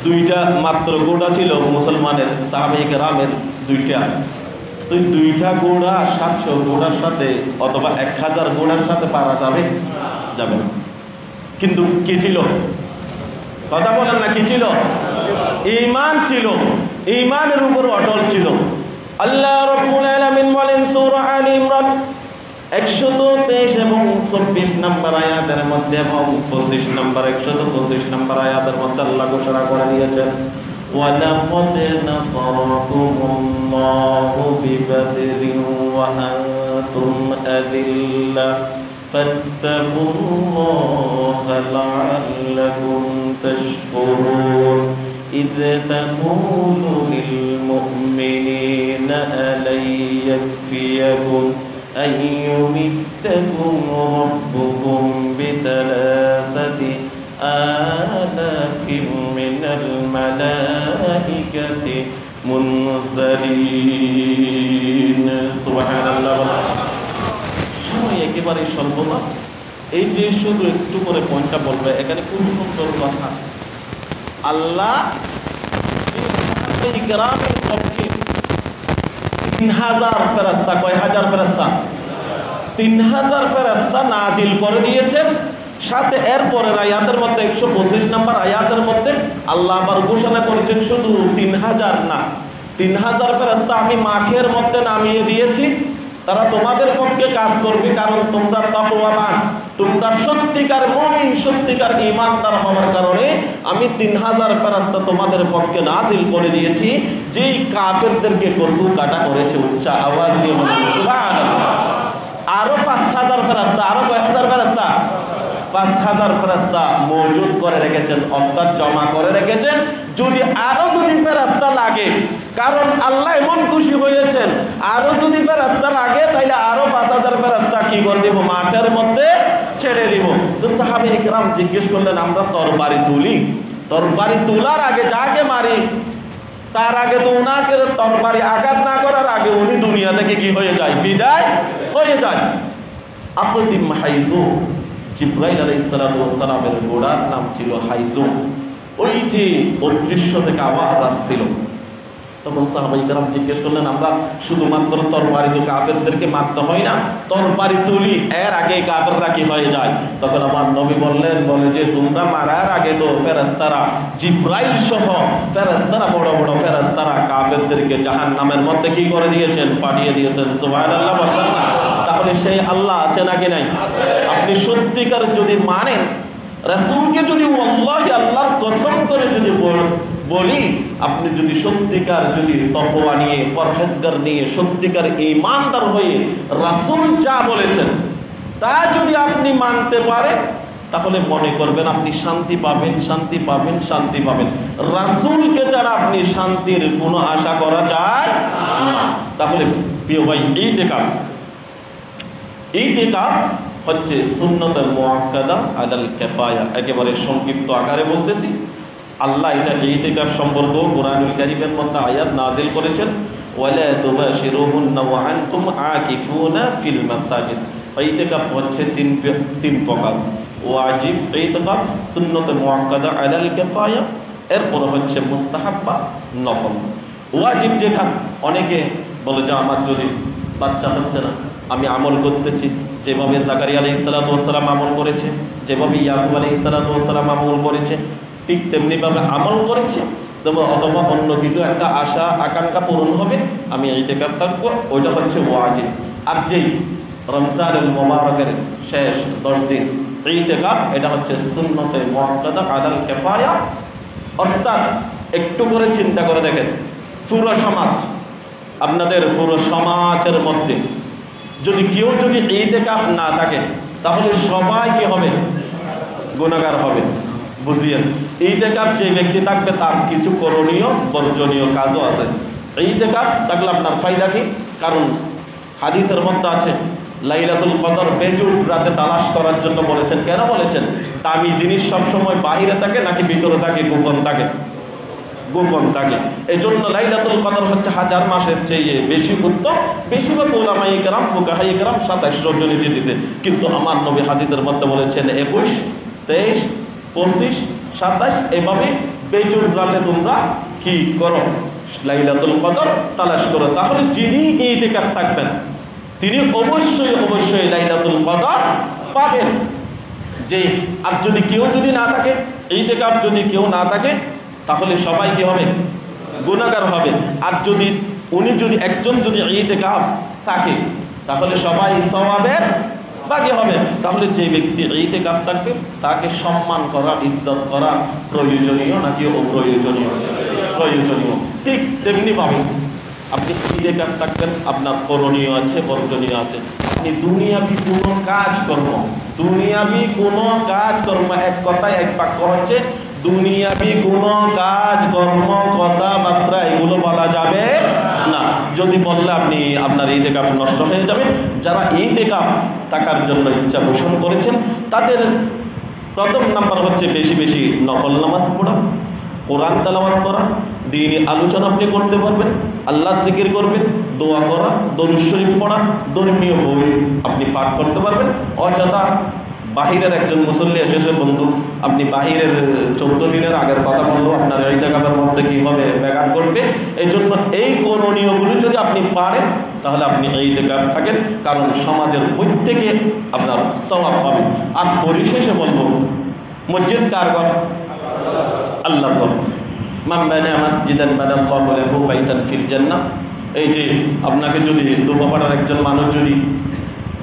দুইটা মাত্র ঘোড়া ছিল মুসলমানের সাহাবায়ে কেরামের দুইটা, তো দুইটা ঘোড়া 700 ঘোড়ার সাথে অথবা 1000 ঘোড়ার সাথে পারা যাবে যাবে না। কিন্তু কি ছিল? কথা বলেন না, কি ছিল? ঈমান ছিল, ঈমানের উপর অটল ছিল। আল্লাহ রাব্বুল আলামিন বলেন সূরা আলে ইমরান 123 এবং 24 নম্বর আয়াতের মধ্যে এবং 25 নম্বর 125 নম্বর আয়াতের মধ্যে আল্লাহ ঘোষণা করে দিয়েছেন ওয়ালাকাদ নাসারাকুমুল্লাহু বিবাদরিন ওয়া আনতুম আযিল্লা ফাত্তাকুল্লাহা লাআল্লাকুম তাশকুরুন إذ تقول للمؤمنين ألن يكفيكم أن يمدكم ربكم ب3 آلاف من الملائكة منزلين سبحان الله সময় একেবারে স্বল্প না। এই যে শুধু একটু করে পয়েন্টটা বলবে, এখানে খুব সুন্দর কথা। আল্লাহ গ্রামের পক্ষে 3000 ফেরেশতা, কয় হাজার ফেরেশতা? 3000 ফেরেশতা নাজিল করে দিয়েছেন। সাথে এর পরের আয়াতের মধ্যে 125 নম্বর আয়াতের মধ্যে আল্লাহ আবার ঘোষণা করেছেন শুধু 3000 না, 3000 ফেরেশতা আমি মাঠের মধ্যে নামিয়ে দিয়েছি, তারা তোমাদের পক্ষে কাজ করবে, কারণ তোমরা তাকওয়াবান, তোমরা সত্যিকার মুমিন, সত্যিকার ঈমানদার হওয়ার কারণে আমি 3000 ফেরেশতা তোমাদের পক্ষে নাজিল করে দিয়েছি, যেই কাফেরদেরকে কসু কাটা করেছে। উচ্চ আওয়াজ দিয়ে বলুন সুবহানাল্লাহ। আরো 5000 ফেরেশতা, আরো কয় হাজার ফেরেশতা? 5000 ফেরেশতা মজুদ করে রেখেছেন, অর্থাৎ জমা করে রেখেছেন। যদি ফেরেশতা লাগে, কারণ আল্লাহ এমন খুশি হয়েছেন, আরো যদি ফেরেশতা লাগে তাইলে আরো 5000 ফেরেশতা কি করে দিব? মাঠের মধ্যে ছেড়ে দিব। তো সাহাবায়ে কেরাম জিজ্ঞেস করলেন, আমরা তরবারি তুলি, তরবারি তোলার আগে যাকে মারি তার আগে তো উনাকে তরবারি আঘাত না করার আগে উনি দুনিয়া থেকে কি হয়ে যায়? বিদায় হয়ে যায়। আবদিম হাইজুম, জিবরাইল আলাইহিস সালাতু ওয়াস সালামের ঘোড়ার নাম ছিল হাইজুম। ওই যে অদৃশ্য থেকে আওয়াজ আসছিল, তখন সাহাবায়ে কেরাম জিজ্ঞেস করলেন, আমরা শুধুমাত্র তরবারি তো কাফেরদেরকে মারতে হয় না, তরবারি তুলি এর আগে কাফেররা কি হয়ে যায়? তখন আমার নবী বলে যে তোমরা মারার আগে তো ফেরেশতারা, জিবরাইল সহ ফেরেশতারা, বড় বড় ফেরেশতারা কাফেরদেরকে জাহান্নামের মধ্যে কি করে দিয়েছেন? পাঠিয়ে দিয়েছেন। সুবহানাল্লাহ বলবেন না? তাহলে সেই আল্লাহ আছে নাকি নাই? আপনি সত্যিকার যদি মানেন, রাসূলকে যদি ওয়াল্লাহি আল্লাহর কসম করে যদি বলি, আপনি যদি সত্যিকার যদি তাকওয়া নিয়ে, পরহেজগার নিয়ে, সত্যিকার ঈমানদার হয়ে রাসূল যা বলেছেন তা যদি আপনি মানতে পারেন, তাহলে মনে করবেন আপনি শান্তি পাবেন, শান্তি পাবেন, শান্তি পাবেন। রাসূলকে ছাড়া আপনি শান্তির কোনো আশা করা যায় না। তাহলে প্রিয় ভাই, ইতিকাফ হচ্ছে সুন্নাতুল মুআক্কাদা আলাল কিফায়া। একেবারে সংক্ষিপ্ত আকারে বলতেছি, আল্লাহ এটা ইতিকাফ সম্পর্কে কুরআনুল কারীমের মধ্যে আয়াত নাযিল করেছেন, ওয়ালা তুবাশিরুহুন্না ওয়া আনতুম আকিফুনা ফিল মাসাজিদ। ইতিকাফ হচ্ছে তিন প্রকার: ওয়াজিব ইতিকাফ, সুন্নাতুল মুআক্কাদা আলাল কিফায়া, এরপর হচ্ছে মুস্তাহাব্বা, নফল। ওয়াজিব যেটা, অনেকে বলে যে আমার যদি বাচ্চা হচ্ছে না, আমি আমল করতেছি, যেভাবে জাকারিয়া আলাইহিস সালাতু ওয়াস সালাম আমল করেছে, যেভাবে ইয়াকুব আলাইহিস সালাতু ওয়াস সালাম আমল করেছে, ঠিক তেমনি ভাবে আমল করেছে, অথবা অন্য কিছু একটা আশা আকাঙ্ক্ষা পূরণ হবে, আমি ইতিকাফ থাকবো, ওইটা হচ্ছে ওয়াজিব। আর যেই রমজানুল মুবারকের শেষ 10 দিন ইতিকাফ, এটা হচ্ছে সুন্নতে মুআক্কাদা আলাল কিফায়া। অর্থাৎ একটু করে চিন্তা করে দেখেন, পুরো সমাজ, আপনাদের পুরো সমাজের মধ্যে যদি কেউ যদি ইতিকাফ না থাকে, তাহলে সবাই কি হবে? গুনাহগার হবে। বুঝিয়েন, ইতিকাফ যে ব্যক্তি থাকবে তার কিছু করণীয় বর্জনীয় কাজও আছে। ইতিকাফ থাকলে আপনার ফায়দা কি? কারণ হাদিসের মধ্যে আছে, লাইলাতুল কদর বেজুর রাতে তালাশ করার জন্য বলেছেন। কেন বলেছেন? দামি জিনিস সবসময় বাহিরে থাকে নাকি ভিতরে থাকে? গোপন থাকে, গোপন থাকে। এই জন্য লাইলাতুল কদর হচ্ছে 1000 মাসের চেয়ে বেশি উত্তম। বেশিরভাগ উলামায়ে কেরাম, ফুকাহায়ে কেরাম 27 রজনী দিয়ে দিয়েছে, কিন্তু আমার নবী হাদিসের মধ্যে বলেছেন 21, 23, 25, 27, এভাবে বেজুর রাতে তোমরা কি করো, লাইলাতুল কদর তালাশ করো। তাহলে যিনি ইতিকাফ থাকবেন তিনি অবশ্যই অবশ্যই লাইলাতুল কদর পাবেন। যে আর যদি কেউ যদি না থাকে, ইতিকাফ যদি কেউ না থাকে, তাহলে সবাই কি হবে? গুনাহগার হবে। আর যদি উনি যদি একজন যদি ইতিকাফ থাকে, তাহলে সবাই সওয়াবের ভাগী হবে। তাহলে যে ব্যক্তি ইতিকাফ থাকবে তাকে সম্মান করা, ইজ্জত করা প্রয়োজনীয় নাকি অপ্রয়োজনীয়? প্রয়োজনীয়। ঠিক তেমনি ভাবে আপনি ইতিকাফ থাকবেন, আপনার করণীয় আছে, বর্জনীয় আছে। আপনি দুনিয়াবি কোনো কাজকর্ম, এক কথায় এক বাক্য হচ্ছে দুনিয়াবি কোনো কাজকর্ম, কথাবার্তা এগুলো বলা যাবে না। যদি বললে আপনার ইতিকাফ নষ্ট হয়ে যাবে। যারা ইতিকাফ থাকার জন্য ইচ্ছা পোষণ করেছেন তাদের প্রথম নাম্বার হচ্ছে বেশি বেশি নফল নামাজ পড়া, কোরআন তেলাওয়াত করা, দ্বীনি আলোচনা আপনি করতে পারবেন, আল্লাহ জিকির করবেন, দোয়া করা, দরুদ শরীফ পড়া, ধর্মীয় বই আপনি পাঠ করতে পারবেন। অযথা বাহিরের একজন মুসল্লি এসেছে, বন্ধু আপনি বাহিরের 14 দিনের আগের কথা বললো, আপনার ইতিকাফের মধ্যে কি হবে? ব্যাঘাত করবে। এই জন্য এই করণীয়গুলো যদি আপনি পারেন তাহলে আপনি ইতিকাফ থাকেন, কারণ সমাজের প্রত্যেকে আপনার সওয়াব পাবে। আর পরিশেষে বলবো, মসজিদ কার ঘর? আল্লাহর ঘর। মান বানা মাসজিদান বানাল্লাহু লাহু বাইতান ফিল জান্নাহ। এই যে আপনাকে যদি দুপাড়ার একজন মানুষ যদি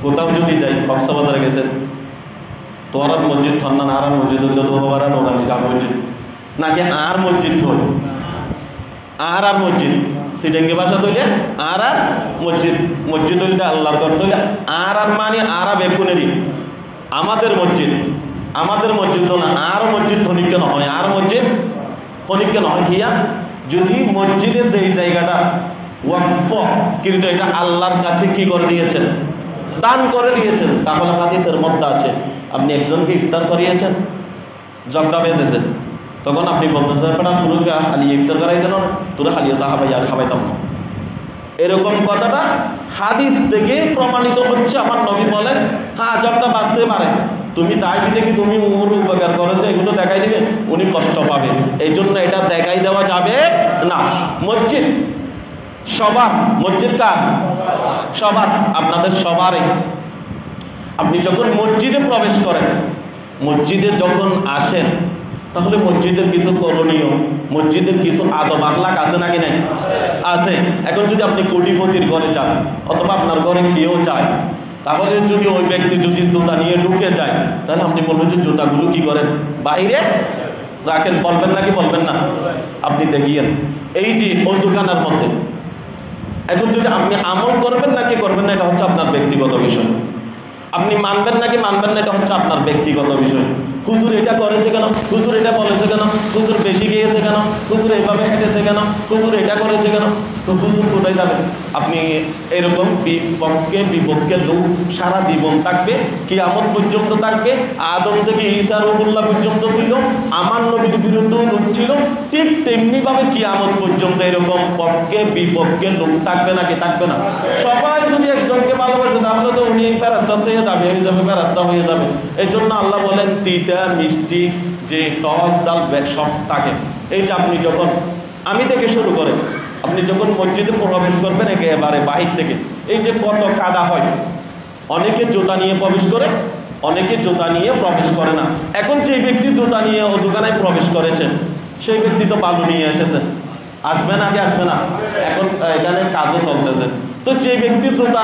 কোথাও যদি যায়, কক্সবাজারে গেছেন, তো আর মসজিদ থন না, আর মসজিদ হইল দুপাড়া নোরানি জামে মসজিদ নাকি আর মসজিদ থই আর মসজিদ সিডেঙ্গে ভাষা তৈলে আর মসজিদ, মসজিদ হইলে আল্লাহর ঘর তৈলে আর মানে আর বেকুনেরই আমাদের মসজিদ তো না, আর মসজিদ ধনিক কেন হয়? আর মসজিদ ধনিক কেন হয়? কিয়া যদি মসজিদে যেই জায়গাটা ওয়াকফ কিন্তু এটা আল্লাহর কাছে কি করে দিয়েছেন? দান করে দিয়েছেন। তাহলে হাদিসের মধ্যে আছে, আপনি একজনকে ইফতার করিয়েছেন, জগটা বেজেছেন, তখন আপনি বলতেছেন তোরা হালিয়ে ইফতার করাই দেন, তোরা হালিয়ে সাহাবাই আর খাবাইতাম না। এরকম কথাটা হাদিস থেকে প্রমাণিত হচ্ছে। আমার নবী বলেন, হ্যাঁ জগটা বাঁচতে পারে, তুমি তাই দেখি তুমি উমর উপকার করেছো এগুলো দেখাই দিবে, উনি কষ্ট পাবে। এই জন্য এটা দেখাই দেওয়া যাবে না। মসজিদ সবার, মসজিদ কার? সবার, আপনাদের সবারই। আপনি যখন মসজিদে প্রবেশ করেন, মসজিদে যখন আসেন, তাহলে মসজিদের কিছু করণীয়, মসজিদের কিছু আদব আখলাক আছে নাকি নাই? আছে। এখন যদি আপনি কোটিপতির ঘরে যান অথবা আপনার ঘরে কেউ যায়, তাহলে যদি ওই ব্যক্তি যদি জুতা নিয়ে ঢুকে যায়, তাহলে আপনি বলবেন যে জুতাগুলো কি করেন? বাইরে রাখেন। বলবেন নাকি বলবেন না? আপনি দেখিয়েন এই যে অজুখানার মধ্যে, এখন যদি আপনি আমল করবেন নাকি করবেন না, এটা হচ্ছে আপনার ব্যক্তিগত বিষয়। আপনি মানবেন নাকি মানবেন না, এটা হচ্ছে আপনার ব্যক্তিগত বিষয়। হুজুর এটা করেছে কেন, হুজুর এটা বলেছে কেন, হুজুর বেশি গিয়েছে কেন, হুজুর এইভাবে হেঁটেছে কেন, হুজুর এটা করেছে কেন, তো হুজুর কোথায় যাবেন? আপনি এরকম বিপক্ষে লোক সারা জীবন থাকবে, কিয়ামত পর্যন্ত থাকবে। আদম থেকে ঈসা রুহুল্লাহ পর্যন্ত ছিল, আমার নবীর বিরুদ্ধেও লোক ছিল। ঠিক তেমনি ভাবে কিয়ামত পর্যন্ত এরকম পক্ষে বিপক্ষে লোক থাকবে নাকি থাকবে না? সবাই যদি একজনকে ভালোবাসে তাহলে তো উনি ফেরেশতা হয়ে যাবে, ফেরেশতা হয়ে যাবে। এই জন্য আল্লাহ বলেন তিতা মিষ্টি যে টক জাল সব থাকে। এই যে আপনি যখন আমি থেকে শুরু করে আপনি যখন মসজিদে প্রবেশ করবেন একেবারে বাহির থেকে, এই যে কত কাদা হয়, অনেকে জুতা নিয়ে প্রবেশ করে, অনেকে জুতা নিয়ে প্রবেশ করে না। এখন যে ব্যক্তি জুতা নিয়ে অজুখানায় প্রবেশ করেছেন, সেই ব্যক্তি তো বালু নিয়ে এসেছেন, আসবে না আগে আসবে না? এখন এখানে কাজও চলতেছে, তো যে ব্যক্তি জুতা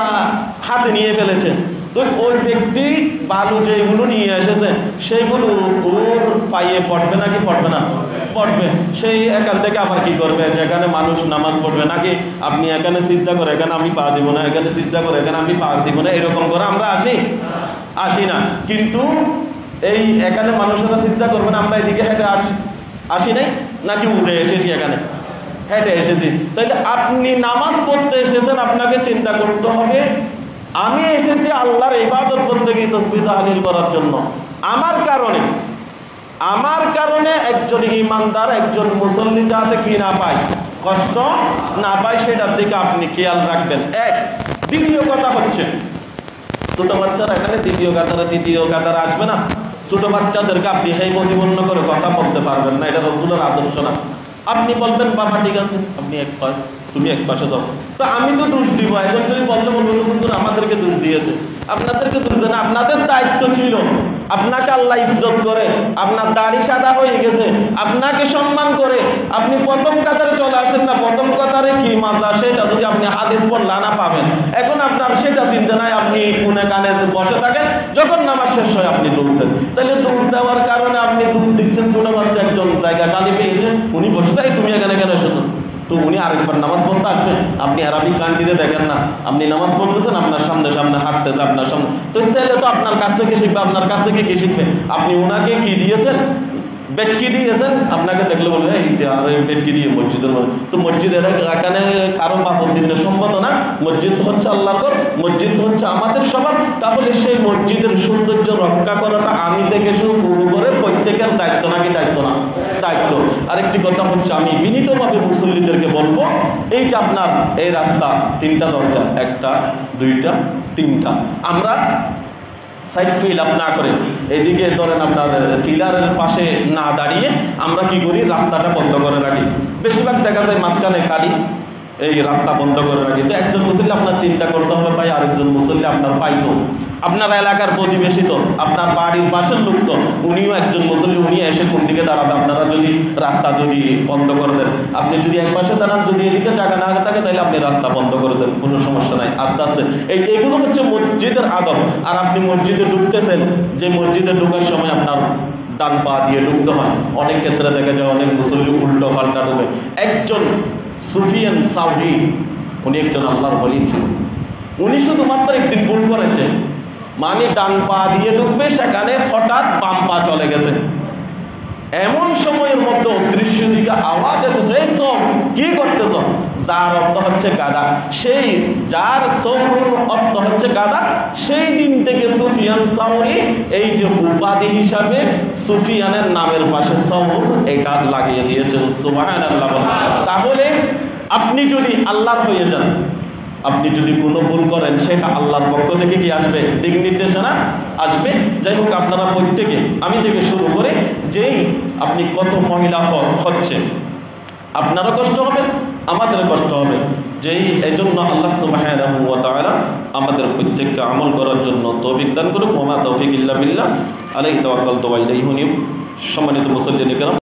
হাতে নিয়ে ফেলেছে, তো ওই ব্যক্তি বালু যেগুলো নিয়ে এসেছে সেইগুলো ওর পাইয়ে পড়বে নাকি পড়বে না? পড়বে। সেই এখান থেকে আবার কি করবে? যেখানে মানুষ নামাজ পড়বে নাকি আপনি এখানে সিজদা করে এখানে আমি পা দিব না, এখানে সিজদা করে এখানে আমি পা দিব না, এরকম করে আমরা আসি না। কিন্তু এই এখানে মানুষেরা সিজদা করবে না, আমরা এদিকে হেঁটে আসি নাই নাকি উড়ে এসেছি, এখানে হেঁটে এসেছি। তাইলে আপনি নামাজ পড়তে এসেছেন, আপনাকে চিন্তা করতে হবে আমি এসেছি আল্লাহর ইবাদত বন্দেগী তাসবিহ তাহলিল করার জন্য। আমার কারণে একজন ঈমানদার, একজন মুসল্লি যাতে কি না পায়, কষ্ট না পায়, সেটার দিকে আপনি খেয়াল রাখবেন। এক। দ্বিতীয় কথা হচ্ছে, ছোট বাচ্চারা এখানে দ্বিতীয় কাতারে তৃতীয় কাতারে আসবে না, ছোট বাচ্চাদেরকে আপনি হেই প্রতিপন্ন করে কথা বলতে পারবেন না, এটা রাসূলের আদর্শ না। আপনি বলবেন বাবা ঠিক আছে আপনি এক পাশ, তুমি এক পাশে যাও, তো আমি তো দোষ দিব। এখন যদি বলতে বলবো হুজুর আমাদেরকে দোষ দিয়েছে, আপনাদেরকে দোষ দেন। আপনাদের দায়িত্ব ছিল, আপনাকে আল্লাহ ইজ্জত করে, আপনার দাড়ি সাদা হয়ে গেছে, আপনাকে সম্মান করে আপনি প্রথম কাতারে চলে আসেন না। প্রথম কাতারে কি মাজা সেটা যদি আপনি হাদিস পড়লা না পাবেন, এখন আপনার সেটা চিন্তা নাই, আপনি কোনে কানে বসে থাকেন, যখন নামাজ শেষ হয় আপনি দৌড় দেন। তাহলে দৌড় দেওয়ার কারণে আপনি দৌড় দিচ্ছেন, ছোট বাচ্চা একজন জায়গা খালি পেয়েছেন, উনি বসে থাকে, তুমি এখানে কেন এসেছেন? তো উনি আরেকবার নামাজ পড়তে আসবেন, আপনি আরবিক কান্ট্রিতে দেখেন না, আপনি নামাজ পড়তেছেন, আপনার সামনে সামনে হাঁটতেছে, আপনার সামনে, তো ছেলে তো আপনার কাছ থেকে শিখবে, আপনার কাছ থেকে কি শিখবে? আপনি ওনাকে কি দিয়েছেন? বেটকি দিয়েছেন, আপনাকে দেখলে বলবে এই বেটকি দিয়ে মসজিদের মধ্যে। তো মসজিদ এটা এখানে কারো বাপদ্দিনের সম্মত না, মসজিদ হচ্ছে আল্লাহর ঘর, মসজিদ হচ্ছে আমাদের সবার। তাহলে সেই মসজিদের সৌন্দর্য রক্ষা করাটা আমি থেকে শুরু করে প্রত্যেকের দায়িত্ব, নাকি দায়িত্ব না? দায়িত্ব। আরেকটি কথা হচ্ছে, আমি বিনীতভাবে মুসল্লিদেরকে বলবো, এই যে আপনার এই রাস্তা 3টা দরজা, 1টা 2টা 3টা, আমরা সাইড ফিল আপ না করে এদিকে ধরেন আপনার ফিলারের পাশে না দাঁড়িয়ে আমরা কি করি, রাস্তাটা বন্ধ করে রাখি। বেশিরভাগ দেখা যায় মাঝখানে কালি, এই রাস্তা বন্ধ করে রাখি। তো একজন মুসল্লি আপনার চিন্তা করতে হবে ভাই, আরেকজন মুসল্লি আপনার পাইতো, আপনার এলাকার প্রতিবেশী তো, আপনার বাড়ির পাশের লোক তো, উনিও একজন মুসল্লি, উনি এসে কোন দিকে দাঁড়াবে? আপনারা যদি রাস্তা যদি বন্ধ করে দেন, আপনি যদি এক পাশে দাঁড়ান, যদি এদিকে জায়গা না থাকে তাহলে আপনি রাস্তা বন্ধ করে দেন, কোনো সমস্যা নাই, আস্তে আস্তে। এগুলো হচ্ছে মসজিদের আদব। আর আপনি মসজিদে ঢুকতেছেন, যে মসজিদে ঢোকার সময় আপনার ডান পা দিয়ে ঢুকতে হয়, অনেক ক্ষেত্রে দেখা যায় অনেক মুসল্লি উল্টো পাল্টা ঢুকে। একজন সুফিয়ান সাউরি, উনি একজন আল্লাহর ওলি ছিলেন, উনি শুধুমাত্র একদিন ভুল করেছেন, মানে ডান পা দিয়ে ঢুকবে, সেখানে হঠাৎ বাম পা চলে গেছে। এমন সময়ের মধ্যে অদৃশ্য দিকে আওয়াজ আছে, এই সব কি করতেছ? যার অর্থ হচ্ছে গাদা, সেই যার সৌর অর্থ হচ্ছে গাদা। সেই দিন থেকে সুফিয়ান সাউরি, এই যে উপাধি হিসাবে সুফিয়ানের নামের পাশে সৌর, এটা লাগিয়ে দিয়েছেন। সুবহানাল্লাহ। তাহলে আপনি যদি আল্লাহর হয়ে যান, আপনি যদি কোনো ভুল করেন, সেটা আল্লাহর পক্ষ থেকে কি আসবে? দিক নির্দেশনা আসবে। যাই হোক, আপনারা প্রত্যেকে, আমি থেকে শুরু করে, যেই আপনি কত মহিলা হচ্ছে, আপনারও কষ্ট হবে, আমাদের কষ্ট হবে। যেই এজন্য আল্লাহ সুবহানাহু ওয়া তাআলা আমাদের প্রত্যেককে আমল করার জন্য তৌফিক দান করুন। ওয়া মা তৌফিক ইল্লা বিল্লাহ, আলাইহি তাওয়াক্কালতু ওয়া ইলাইহি উনীব। সম্মানিত মুসল্লিন কিরাম।